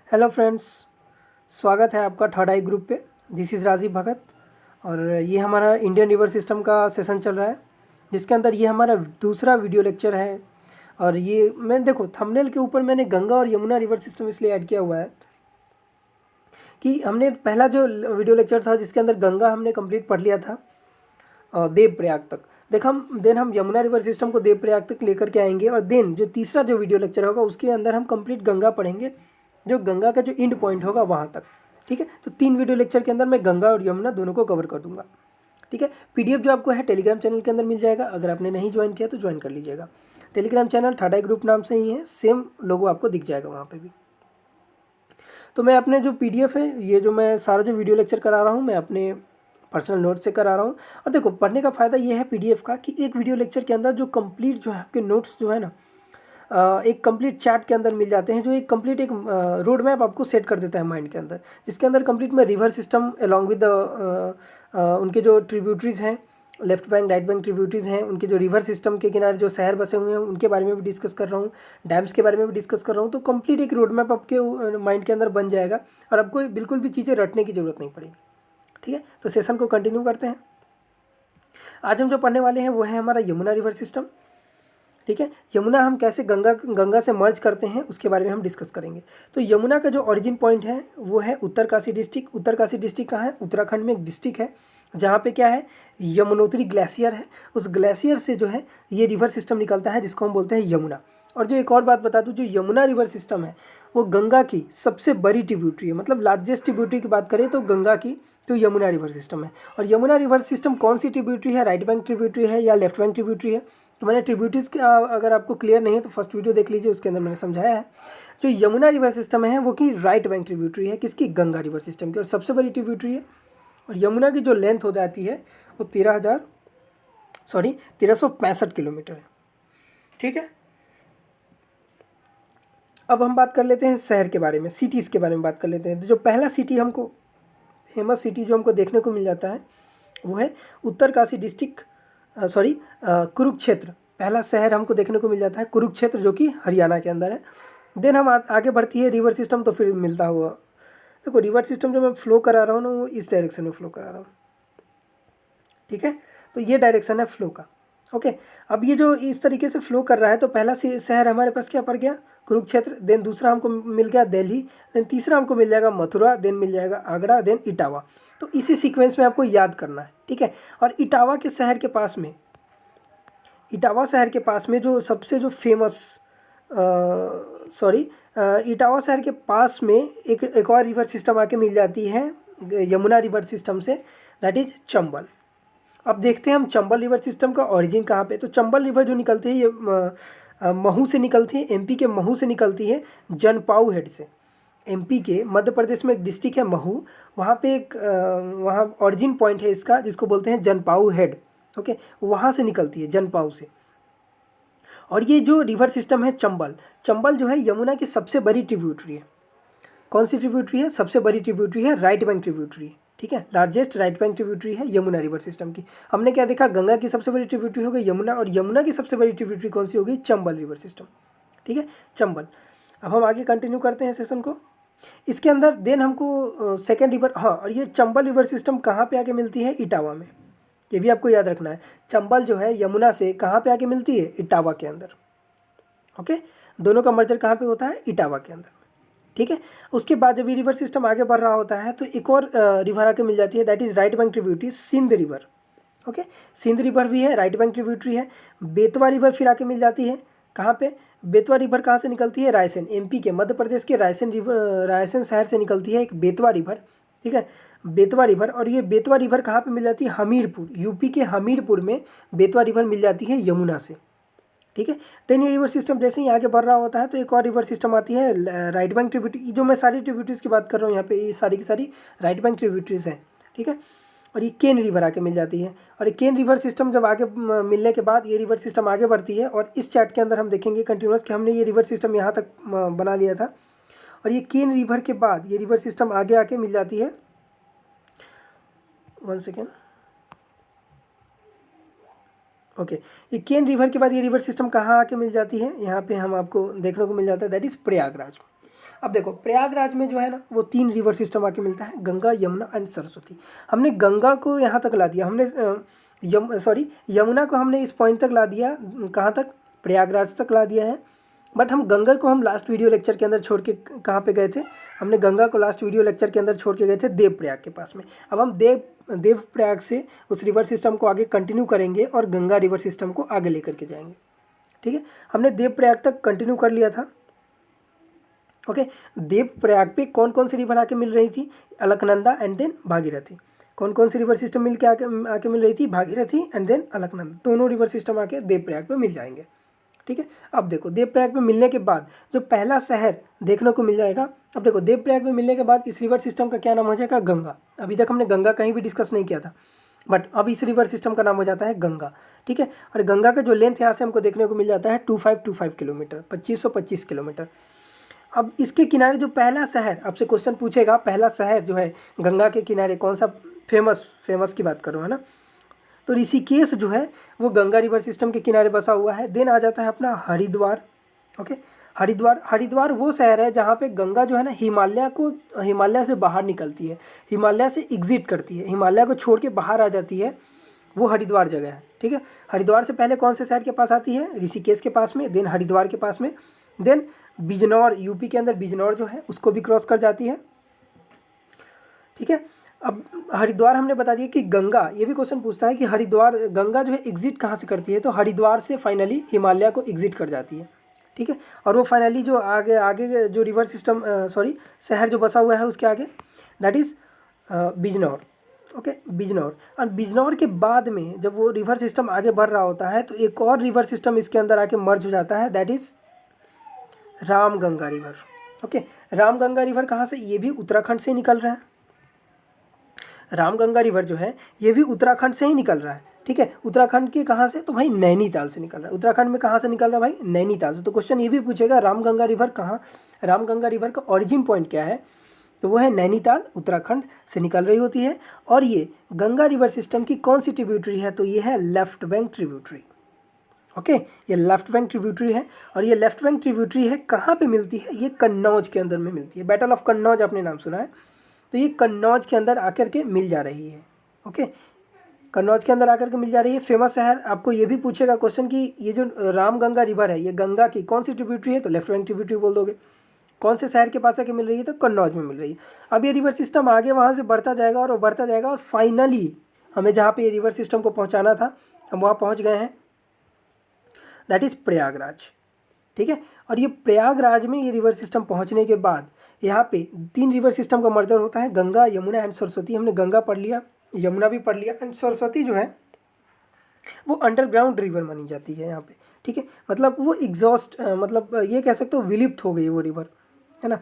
Hello friends, स्वागत है आपका थर्ड आई ग्रुप पे। दिस इज़ राजीव भगत और ये हमारा इंडियन रिवर सिस्टम का सेशन चल रहा है, जिसके अंदर ये हमारा दूसरा वीडियो लेक्चर है। और ये मैं देखो थंबनेल के ऊपर मैंने गंगा और यमुना रिवर सिस्टम इसलिए ऐड किया हुआ है कि हमने पहला जो वीडियो लेक्चर था जिसके अंदर गंगा हमने कंप्लीट पढ़ लिया था देवप्रयाग तक। देन हम यमुना रिवर सिस्टम को देवप्रयाग तक लेकर के आएंगे और देन जो तीसरा जो वीडियो लेक्चर होगा उसके अंदर हम कंप्लीट गंगा पढ़ेंगे, जो गंगा का जो एंड पॉइंट होगा वहाँ तक। ठीक है, तो 3 वीडियो लेक्चर के अंदर मैं गंगा और यमुना दोनों को कवर कर दूंगा। ठीक है, पीडीएफ जो आपको है टेलीग्राम चैनल के अंदर मिल जाएगा। अगर आपने नहीं ज्वाइन किया तो ज्वाइन कर लीजिएगा। टेलीग्राम चैनल थर्ड आई ग्रुप नाम से ही है, सेम लोगो आपको दिख जाएगा वहाँ पर भी। तो मैं अपने जो पीडीएफ है, ये जो मैं सारा जो वीडियो लेक्चर करा रहा हूँ मैं अपने पर्सनल नोट से करा रहा हूँ। और देखो पढ़ने का फ़ायदा ये है पीडीएफ का कि एक वीडियो लेक्चर के अंदर जो कंप्लीट जो है आपके नोट्स जो है ना एक कंप्लीट चैट के अंदर मिल जाते हैं, जो एक कंप्लीट एक रोड मैप आपको सेट कर देता है माइंड के अंदर, जिसके अंदर कंप्लीट में रिवर सिस्टम अलॉन्ग विद उनके जो ट्रिब्यूटरीज हैं, left bank right bank tributaries हैं, उनके जो रिवर सिस्टम के किनारे जो शहर बसे हुए हैं उनके बारे में भी डिस्कस कर रहा हूँ, डैम्स के बारे में भी डिस्कस कर रहा हूँ। तो कंप्लीट एक रोड मैप आपके माइंड के अंदर बन जाएगा और आपको बिल्कुल भी चीज़ें रटने की ज़रूरत नहीं पड़ेगी। ठीक है, तो सेशन को कंटिन्यू करते हैं। आज हम जो पढ़ने वाले हैं वो है हमारा यमुना रिवर सिस्टम। ठीक है, यमुना हम कैसे गंगा से मर्ज करते हैं उसके बारे में हम डिस्कस करेंगे। तो यमुना का जो ओरिजिन पॉइंट है वो है उत्तरकाशी डिस्ट्रिक्ट। उत्तरकाशी डिस्ट्रिक्ट कहाँ है? उत्तराखंड में एक डिस्ट्रिक्ट है जहाँ पे क्या है, यमुनोत्री ग्लेशियर है। उस ग्लेशियर से जो है ये रिवर सिस्टम निकलता है जिसको हम बोलते हैं यमुना। और जो एक और बात बता दूं, जो यमुना रिवर सिस्टम है वो गंगा की सबसे बड़ी ट्रिब्यूटरी है, मतलब लार्जेस्ट ट्रिब्यूटरी की बात करें तो गंगा की तो यमुना रिवर सिस्टम है। और यमुना रिवर सिस्टम कौन सी ट्रिब्यूटरी है, राइट बैंक ट्रिब्यूटरी है या लेफ्ट बैंक ट्रिब्यूटरी है? तो मैंने ट्रिब्यूटरीज का अगर आपको क्लियर नहीं है तो फर्स्ट वीडियो देख लीजिए, उसके अंदर मैंने समझाया है। जो यमुना रिवर सिस्टम है वो कि राइट बैंक ट्रिब्यूटरी है, किसकी? गंगा रिवर सिस्टम की, और सबसे बड़ी ट्रिब्यूटरी है। और यमुना की जो लेंथ हो जाती है वो 1365 किलोमीटर है। ठीक है, अब हम बात कर लेते हैं शहर के बारे में, सिटीज़ के बारे में बात कर लेते हैं। तो जो पहला सिटी हमको फेमस सिटी जो हमको देखने को मिल जाता है वो है उत्तरकाशी डिस्ट्रिक्ट, कुरुक्षेत्र। पहला शहर हमको देखने को मिल जाता है कुरुक्षेत्र, जो कि हरियाणा के अंदर है। देन हम आगे बढ़ती है रिवर सिस्टम, तो फिर मिलता हुआ देखो रिवर सिस्टम जो मैं फ्लो करा रहा हूँ ना वो इस डायरेक्शन में फ्लो करा रहा हूँ। ठीक है, तो ये डायरेक्शन है फ्लो का। ओके, अब ये जो इस तरीके से फ्लो कर रहा है तो पहला शहर हमारे पास क्या पड़ गया? कुरुक्षेत्र। देन दूसरा हमको मिल गया दिल्ली। देन तीसरा हमको मिल जाएगा मथुरा। देन मिल जाएगा आगरा। देन इटावा। तो इसी सीक्वेंस में आपको याद करना है। ठीक है, और इटावा के शहर के पास में, इटावा शहर के पास में जो सबसे जो फेमस इटावा शहर के पास में एक और रिवर सिस्टम आके मिल जाती है यमुना रिवर सिस्टम से, दैट इज चंबल। अब देखते हैं हम चंबल रिवर सिस्टम का ओरिजिन कहाँ पे। तो चंबल रिवर जो निकलती है ये महू से निकलती है, एमपी के महू से निकलती है, जनपाऊ हेड से। एमपी के मध्य प्रदेश में एक डिस्ट्रिक्ट है महू, वहाँ पे एक वहाँ ओरिजिन पॉइंट है इसका जिसको बोलते हैं जनपाऊ हेड। ओके, वहाँ से निकलती है, जनपाऊ से। और ये जो रिवर सिस्टम है चंबल, चंबल जो है यमुना की सबसे बड़ी ट्रिब्यूटरी है। कौन सी ट्रिब्यूटरी है? सबसे बड़ी ट्रिब्यूटरी है राइट बैंक ट्रिब्यूटरी। ठीक है, लार्जेस्ट राइट बैंक ट्रिब्यूटरी है यमुना रिवर सिस्टम की। हमने क्या देखा? गंगा की सबसे बड़ी ट्रिब्यूटरी हो गई यमुना, और यमुना की सबसे बड़ी ट्रिब्यूटरी कौन सी हो गई? Chambal river system. ठीक है, चंबल। अब हम आगे कंटिन्यू करते हैं सेशन को। इसके अंदर देन हमको सेकेंड रिवर, हाँ, और ये चंबल रिवर सिस्टम कहाँ पे आके मिलती है? इटावा में। ये भी आपको याद रखना है, चंबल जो है यमुना से कहाँ पे आके मिलती है? इटावा के अंदर। ओके, दोनों का मर्जर कहाँ पे होता है? इटावा के अंदर। ठीक है, उसके बाद जब ये रिवर सिस्टम आगे बढ़ रहा होता है तो एक और रिवर आके मिल जाती है, that is right bank tributary, Sindh river. Okay, Sindh river भी है, राइट बैंक ट्रिब्यूटरी है। बेतवा रिवर फिर आके मिल जाती है कहाँ पे? बेतवा रिवर कहाँ से निकलती है? रायसेन, एमपी के मध्य प्रदेश के रायसेन रिवर, रायसेन शहर से निकलती है एक बेतवा रिवर। ठीक है, बेतवा रिवर। और ये बेतवा रिवर कहाँ पे मिल जाती है? हमीरपुर, यूपी के हमीरपुर में बेतवा रिवर मिल जाती है यमुना से। ठीक है, देन ये रिवर सिस्टम जैसे ही आगे बढ़ रहा होता है तो एक और रिवर सिस्टम आती है राइट बैंक ट्रिब्यूटरी। जो मैं सारी ट्रिब्यूटरीज की बात कर रहा हूँ यहाँ पे, ये सारी की सारी राइट बैंक ट्रिब्यूटरीज हैं। ठीक है, और ये केन रिवर आके मिल जाती है। और ये केन रिवर सिस्टम जब आगे मिलने के बाद ये रिवर सिस्टम आगे बढ़ती है, और इस चैट के अंदर हम देखेंगे कंटिन्यूस कि हमने ये रिवर सिस्टम यहाँ तक बना लिया था। और ये केन रिवर के बाद ये रिवर सिस्टम आगे आके मिल जाती है, 1 सेकेंड, ओके, ये केन रिवर के बाद ये रिवर सिस्टम कहाँ आके मिल जाती है? यहाँ पे हम आपको देखने को मिल जाता है, दैट इज़ प्रयागराज। अब देखो प्रयागराज में जो है ना वो 3 रिवर सिस्टम आके मिलता है, गंगा, यमुना एंड सरस्वती। हमने गंगा को यहाँ तक ला दिया, हमने यमुना को हमने इस पॉइंट तक ला दिया, कहाँ तक, प्रयागराज तक ला दिया है। बट हम गंगा को हम लास्ट वीडियो लेक्चर के अंदर छोड़ के कहाँ पे गए थे, हमने गंगा को लास्ट वीडियो लेक्चर के अंदर छोड़ के गए थे देवप्रयाग के पास में। अब हम देवप्रयाग से उस रिवर सिस्टम को आगे कंटिन्यू करेंगे और गंगा रिवर सिस्टम को आगे लेकर के जाएंगे। ठीक है, हमने देवप्रयाग तक कंटिन्यू कर लिया था। ओके, देवप्रयाग पे कौन कौन सी रिवर आके मिल रही थी, अलकनंदा एंड देन भागीरथी। कौन कौन सी रिवर सिस्टम मिल के आके मिल रही थी, भागीरथी एंड देन अलकनंदा, दोनों रिवर सिस्टम आके देवप्रयाग पे मिल जाएंगे। ठीक है, अब देखो देवप्रयाग में मिलने के बाद जो पहला शहर देखने को मिल जाएगा, अब देखो देवप्रयाग में मिलने के बाद इस रिवर सिस्टम का क्या नाम हो जाएगा, गंगा। अभी तक हमने गंगा कहीं भी डिस्कस नहीं किया था, बट अब इस रिवर सिस्टम का नाम हो जाता है गंगा। ठीक है, और गंगा का जो लेंथ यहाँ से हमको देखने को मिल जाता है 2525 किलोमीटर, 2525 किलोमीटर। अब इसके किनारे जो पहला शहर, आपसे क्वेश्चन पूछेगा पहला शहर जो है गंगा के किनारे कौन सा, फेमस की बात करो, है ना, तो ऋषिकेश जो है वो गंगा रिवर सिस्टम के किनारे बसा हुआ है। देन आ जाता है अपना हरिद्वार। ओके, हरिद्वार वो शहर है जहाँ पे गंगा जो है ना हिमालय से बाहर निकलती है, हिमालय से एग्जिट करती है, हिमालय को छोड़ के बाहर आ जाती है, वो हरिद्वार जगह है। ठीक है, हरिद्वार से पहले कौन से शहर के पास आती है, ऋषिकेश के पास में, देन हरिद्वार के पास में, देन बिजनौर, यूपी के अंदर बिजनौर जो है उसको भी क्रॉस कर जाती है। ठीक है, अब हरिद्वार हमने बता दिया कि गंगा, ये भी क्वेश्चन पूछता है कि हरिद्वार, गंगा जो है एग्जिट कहाँ से करती है, तो हरिद्वार से फाइनली हिमालय को एग्जिट कर जाती है। ठीक है, और वो फाइनली जो आगे जो रिवर सिस्टम शहर जो बसा हुआ है उसके आगे, that is Bijnor. Okay, Bijnor, और बिजनौर के बाद में जब वो रिवर सिस्टम आगे बढ़ रहा होता है तो एक और रिवर सिस्टम इसके अंदर आके मर्ज हो जाता है, that is Ramganga river. Okay, Ramganga river कहाँ से, ये भी उत्तराखंड से निकल रहा है। रामगंगा रिवर जो है ये भी उत्तराखंड से ही निकल रहा है। ठीक है, उत्तराखंड के कहाँ से, तो भाई नैनीताल से निकल रहा है। उत्तराखंड में कहाँ से निकल रहा है भाई, नैनीताल से। तो क्वेश्चन ये भी पूछेगा रामगंगा रिवर कहाँ, रामगंगा रिवर का ओरिजिन पॉइंट क्या है, तो वो है नैनीताल, उत्तराखंड से निकल रही होती है। और ये गंगा रिवर सिस्टम की कौन सी ट्रिब्यूटरी है, तो ये है लेफ्ट बैंक ट्रिब्यूटरी। ओके, ये लेफ्ट बैंक ट्रिब्यूटरी है, और ये लेफ्ट बैंक ट्रिब्यूटरी है कहाँ पे मिलती है, ये कन्नौज के अंदर में मिलती है। बैटल ऑफ कन्नौज आपने नाम सुना है, तो ये कन्नौज के अंदर आकर के मिल जा रही है। ओके, कन्नौज के अंदर आकर के मिल जा रही है। फेमस शहर, आपको ये भी पूछेगा क्वेश्चन कि ये जो रामगंगा रिवर है ये गंगा की कौन सी ट्रिब्यूटरी है, तो लेफ्ट बैंक ट्रिब्यूटरी बोल दोगे। कौन से शहर के पास आके मिल रही है, तो कन्नौज में मिल रही है। अब ये रिवर सिस्टम आगे वहाँ से बढ़ता जाएगा और बढ़ता जाएगा, और फाइनली हमें जहाँ पे ये रिवर सिस्टम को पहुँचाना था हम वहाँ पहुँच गए हैं, दैट इज़ प्रयागराज। ठीक है, और ये प्रयागराज में ये रिवर सिस्टम पहुँचने के बाद यहाँ पे 3 रिवर सिस्टम का मर्जर होता है, गंगा, यमुना एंड सरस्वती। हमने गंगा पढ़ लिया, यमुना भी पढ़ लिया, एंड सरस्वती जो है वो अंडरग्राउंड रिवर मानी जाती है यहाँ पे। ठीक है, मतलब वो एग्जॉस्ट, मतलब ये कह सकते हो विलुप्त हो गई वो रिवर, है ना।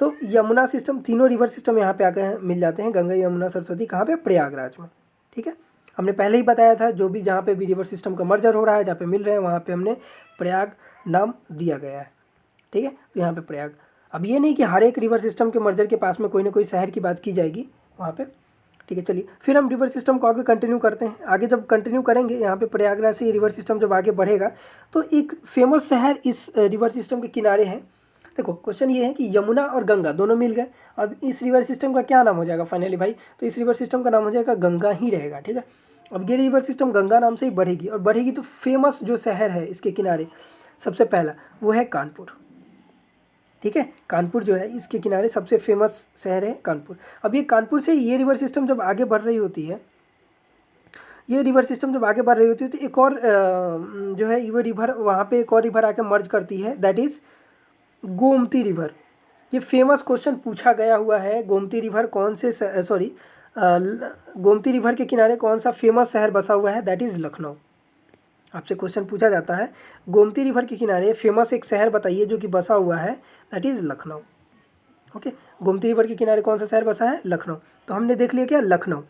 तो यमुना सिस्टम, तीनों रिवर सिस्टम यहाँ पे आकर मिल जाते हैं, गंगा, यमुना, सरस्वती, कहाँ पे, प्रयागराज में। ठीक है, हमने पहले ही बताया था जो भी जहाँ पे भी रिवर सिस्टम का मर्जर हो रहा है, जहाँ पे मिल रहे हैं वहाँ पे हमने प्रयाग नाम दिया गया है। ठीक है, तो यहाँ पे प्रयाग। अब ये नहीं कि हर एक रिवर सिस्टम के मर्जर के पास में कोई ना कोई शहर की बात की जाएगी वहाँ पे। ठीक है, चलिए फिर हम रिवर सिस्टम को आगे कंटिन्यू करते हैं। आगे जब कंटिन्यू करेंगे यहाँ पे प्रयागराज से रिवर सिस्टम जब आगे बढ़ेगा तो एक फेमस शहर इस रिवर सिस्टम के किनारे है। देखो क्वेश्चन ये है कि यमुना और गंगा दोनों मिल गए, अब इस रिवर सिस्टम का क्या नाम हो जाएगा फाइनली भाई, तो इस रिवर सिस्टम का नाम हो जाएगा गंगा ही रहेगा। ठीक है, अब ये रिवर सिस्टम गंगा नाम से ही बढ़ेगी, और बढ़ेगी तो फेमस जो शहर है इसके किनारे सबसे पहला वो है कानपुर। ठीक है, कानपुर जो है इसके किनारे सबसे फेमस शहर है कानपुर। अब ये कानपुर से ये रिवर सिस्टम जब आगे बढ़ रही होती है, ये रिवर सिस्टम जब आगे बढ़ रही होती है तो एक और जो है वो रिवर, वहाँ पे एक और रिवर आके मर्ज करती है, दैट इज़ गोमती रिवर। ये फेमस क्वेश्चन पूछा गया हुआ है, गोमती रिवर कौन से गोमती रिवर के किनारे कौन सा फेमस शहर बसा हुआ है, दैट इज़ लखनऊ। आपसे क्वेश्चन पूछा जाता है गोमती रिवर के किनारे फेमस एक शहर बताइए जो कि बसा हुआ है, that is Lucknow. Okay, Gomti river के किनारे कौन सा शहर बसा है, लखनऊ। तो हमने देख लिया क्या, लखनऊ।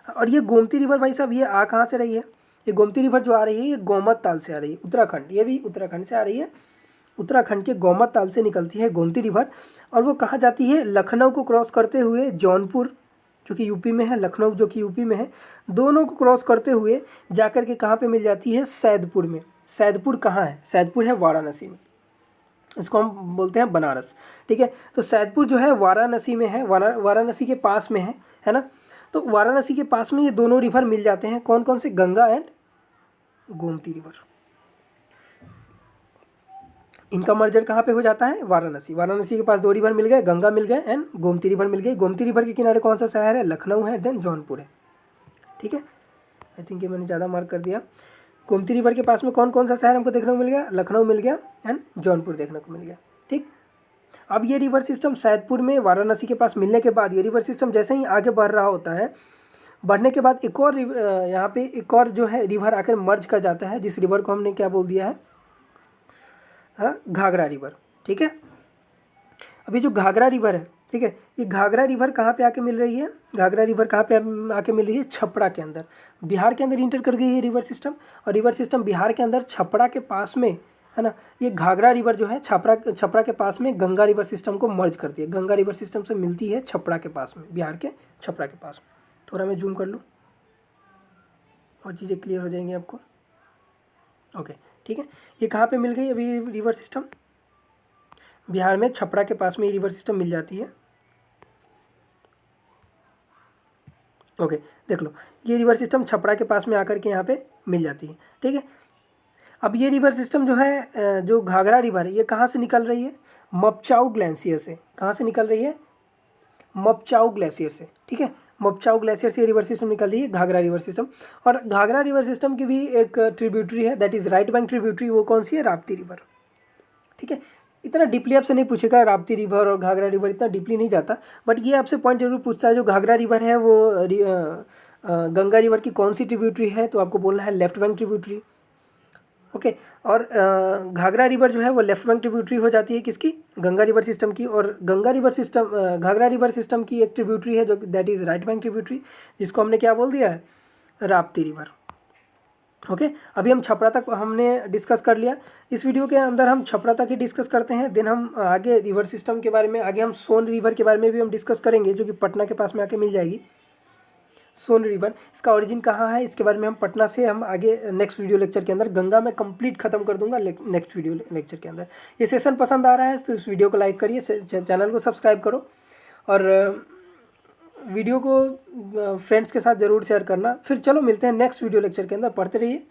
और ये गोमती रिवर भाई साहब ये आ कहाँ से रही है, ये गोमती रिवर जो आ रही है ये गोमत ताल से आ रही है, उत्तराखंड, ये भी उत्तराखंड से आ रही है। उत्तराखंड के गोमत ताल से निकलती है गोमती रिवर, और वो कहाँ जाती है, लखनऊ को क्रॉस करते हुए जौनपुर जो कि यूपी में है, लखनऊ जो कि यूपी में है, दोनों को क्रॉस करते हुए जाकर के कहाँ पे मिल जाती है, सैदपुर में। सैदपुर कहाँ है, सैदपुर है वाराणसी में। इसको हम बोलते हैं बनारस। ठीक है, तो सैदपुर जो है वाराणसी में है, वाराणसी के पास में है ना। तो वाराणसी के पास में ये दोनों रिवर मिल जाते हैं, कौन कौन से, गंगा एंड गोमती रिवर। इनका मर्जर कहाँ पे हो जाता है, वाराणसी। वाराणसी के पास दो रिवर मिल गए, गंगा मिल गए एंड गोमती रिवर मिल गई। गोमती रिवर के किनारे कौन सा शहर है, लखनऊ है, देन जौनपुर है। ठीक है, आई थिंक ये मैंने ज़्यादा मार्क कर दिया। गोमती रिवर के पास में कौन कौन सा शहर हमको देखने को मिल गया, लखनऊ मिल गया एंड जौनपुर देखने को मिल गया। ठीक, अब ये रिवर सिस्टम सैदपुर में वाराणसी के पास मिलने के बाद ये रिवर सिस्टम जैसे ही आगे बढ़ रहा होता है, बढ़ने के बाद एक और यहाँ पे एक और जो है रिवर आकर मर्ज कर जाता है, जिस रिवर को हमने क्या बोल दिया है, घाघरा रिवर। ठीक है, अभी जो घाघरा रिवर है, ठीक है, ये घाघरा रिवर कहाँ पे आके मिल रही है, घाघरा रिवर कहाँ पे आके मिल रही है, छपरा के अंदर, बिहार के अंदर इंटर कर गई है रिवर सिस्टम। और रिवर सिस्टम बिहार के अंदर छपरा के पास में है ना, ये घाघरा रिवर जो है छपरा के पास में गंगा रिवर सिस्टम को मर्ज करती है, गंगा रिवर सिस्टम से मिलती है छपरा के पास में, बिहार के छपरा के पास में। थोड़ा मैं जूम कर लूँ और चीज़ें क्लियर हो जाएंगी आपको। ओके, ठीक है, ये कहाँ पे मिल गई अभी रिवर सिस्टम, बिहार में छपरा के पास में ये रिवर सिस्टम मिल जाती है। ओके, देख लो, ये रिवर सिस्टम छपरा के पास में आकर के यहाँ पे मिल जाती है। ठीक है, अब ये रिवर सिस्टम जो है, जो घाघरा रिवर है, ये कहाँ से निकल रही है, मपचाऊ ग्लेशियर से। कहाँ से निकल रही है, मपचाऊ ग्लेशियर से। ठीक है, मपचाऊ ग्लेशियर से रिवर सिस्टम निकल रही है, घाघरा रिवर सिस्टम। और घाघरा रिवर सिस्टम की भी एक ट्रिब्यूटरी है, that is right bank tributary. वो कौन सी है, राप्ती रिवर। ठीक है, इतना डीपली आपसे नहीं पूछेगा, राप्ती रिवर और घाघरा रिवर इतना डीपली नहीं जाता, बट ये आपसे पॉइंट जरूर पूछता है, जो घाघरा रिवर है वो गंगा रिवर की कौन सी ट्रिब्यूटरी है, तो आपको बोलना है लेफ्ट बैंक ट्रिब्यूटरी। ओके, और घाघरा रिवर जो है वो लेफ्ट बैंक ट्रिब्यूटरी हो जाती है किसकी, गंगा रिवर सिस्टम की। और Ganga river system, Ghaghara river system की एक ट्रिब्यूटरी है जो that is right bank tributary, जिसको हमने क्या बोल दिया है, राप्ती रिवर। ओके, अभी हम छपरा तक हमने डिस्कस कर लिया। इस वीडियो के अंदर हम छपरा तक ही डिस्कस करते हैं, देन हम आगे रिवर सिस्टम के बारे में, आगे हम सोन रिवर के बारे में भी हम डिस्कस करेंगे, जो कि पटना के पास में आके मिल जाएगी सोन रिवर। इसका ओरिजिन कहाँ है, इसके बारे में हम पटना से हम आगे नेक्स्ट वीडियो लेक्चर के अंदर, गंगा में कंप्लीट खत्म कर दूंगा नेक्स्ट वीडियो लेक्चर के अंदर। ये सेशन पसंद आ रहा है तो इस वीडियो को लाइक करिए, चैनल को सब्सक्राइब करो और वीडियो को फ्रेंड्स के साथ ज़रूर शेयर करना। फिर चलो मिलते हैं नेक्स्ट वीडियो लेक्चर के अंदर, पढ़ते रहिए।